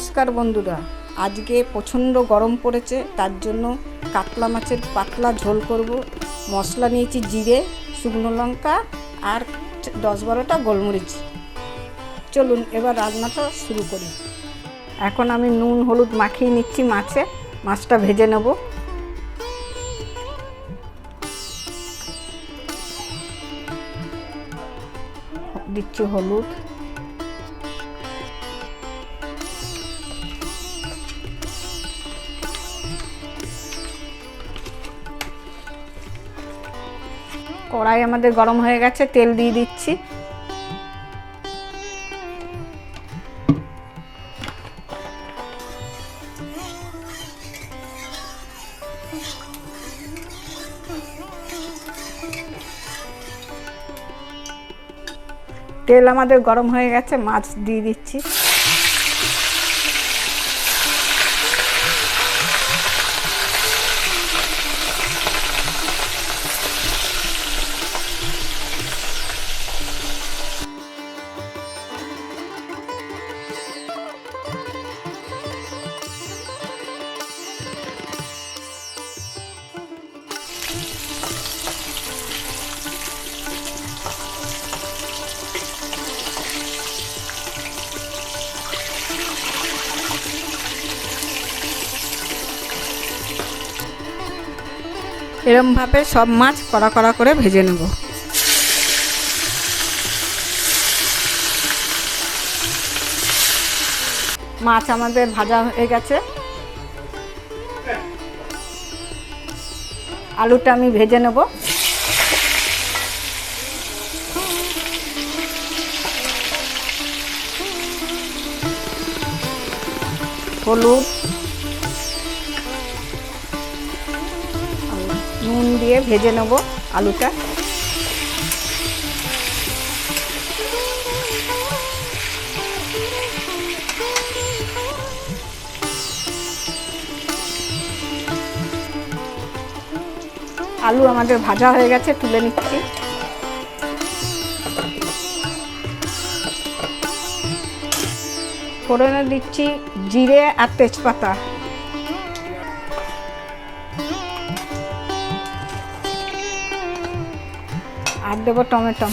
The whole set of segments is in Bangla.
নমস্কার বন্ধুরা, আজকে প্রচণ্ড গরম পড়েছে, তার জন্য কাতলা মাছের পাতলা ঝোল করব। মশলা নিয়েছি জিরে, শুকনো লঙ্কা আর 10-12টা গোলমরিচ। চলুন এবার রান্নাটা শুরু করি। এখন আমি নুন হলুদ মাখিয়ে নিচ্ছি মাছটা ভেজে নেব। দিচ্ছি হলুদ, কড়াই আমাদের গরম হয়ে গেছে, তেল দিয়ে দিচ্ছি। তেল আমাদের গরম হয়ে গেছে, মাছ দিয়ে দিচ্ছি। এরমভাবে সব মাছ কড়া কড়া করে ভেজে নেব। মাছ আমাদের ভাজা হয়ে গেছে, আলুটা আমি ভেজে নেব। হলুদ নুন দিয়ে ভেজে নেব আলুটা। আলু আমাদের ভাজা হয়ে গেছে, তুলে নিচ্ছি। ফোড়নে দিচ্ছি জিরে আর তেজপাতা। আর দেবো টমেটো।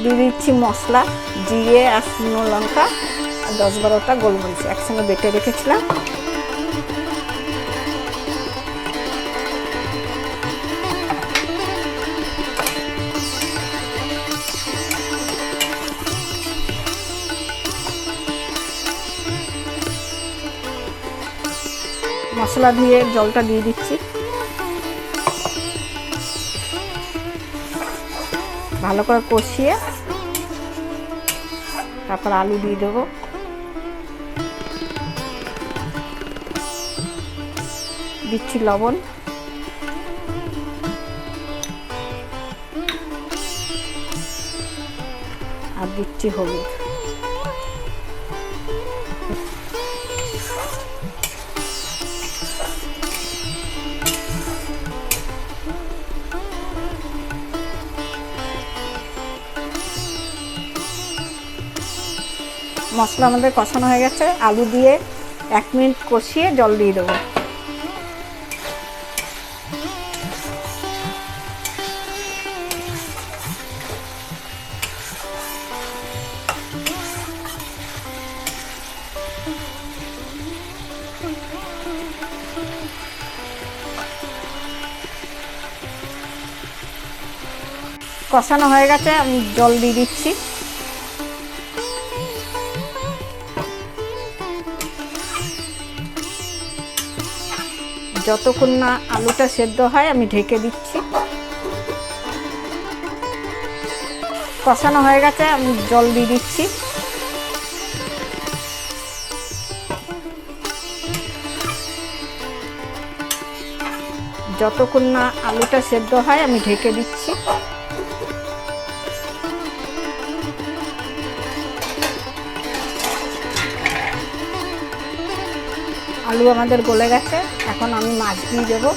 দিয়ে দিচ্ছি মশলা, জিরে আর শুকনো লঙ্কা আর 10-12টা গোলমরিচ একসঙ্গে বেটে রেখেছিলাম। মশলা দিয়ে জলটা দিয়ে দিচ্ছি। ভালো করে কষিয়ে তারপর আলু দিয়ে দেবো। দিচ্ছি লবণ, আর দিচ্ছি হলুদ। মশলা আমাদের কষানো হয়ে গেছে, আলু দিয়ে 1 মিনিট কষিয়ে জল দিয়ে দেবো। কষানো হয়ে গেছে, আমি জল দিয়ে দিচ্ছি। যতক্ষণ না আলুটা সেদ্ধ হয় আমি ঢেকে দিচ্ছি। কষানো হয়ে গেছে, আমি জল দিয়ে দিচ্ছি। যতক্ষণ না আলুটা সেদ্ধ হয় আমি ঢেকে দিচ্ছি। আলু আমাদের গলে গেছে, এখন আমি মাছ দিয়ে দেবো।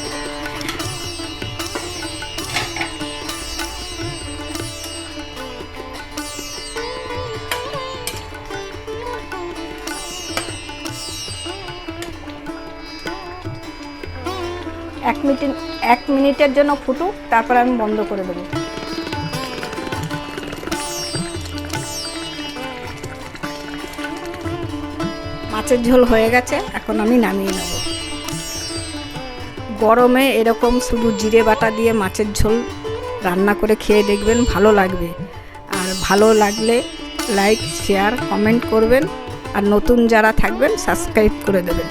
এক মিনিটের জন্য ফুটুক, তারপর আমি বন্ধ করে দেবো। মাছের ঝোল হয়ে গেছে, এখন আমি নামিয়ে নেব। গরমে এরকম শুধু জিরে বাটা দিয়ে মাছের ঝোল রান্না করে খেয়ে দেখবেন, ভালো লাগবে। আর ভালো লাগলে লাইক, শেয়ার, কমেন্ট করবেন। আর নতুন যারা থাকবেন সাবস্ক্রাইব করে দেবেন।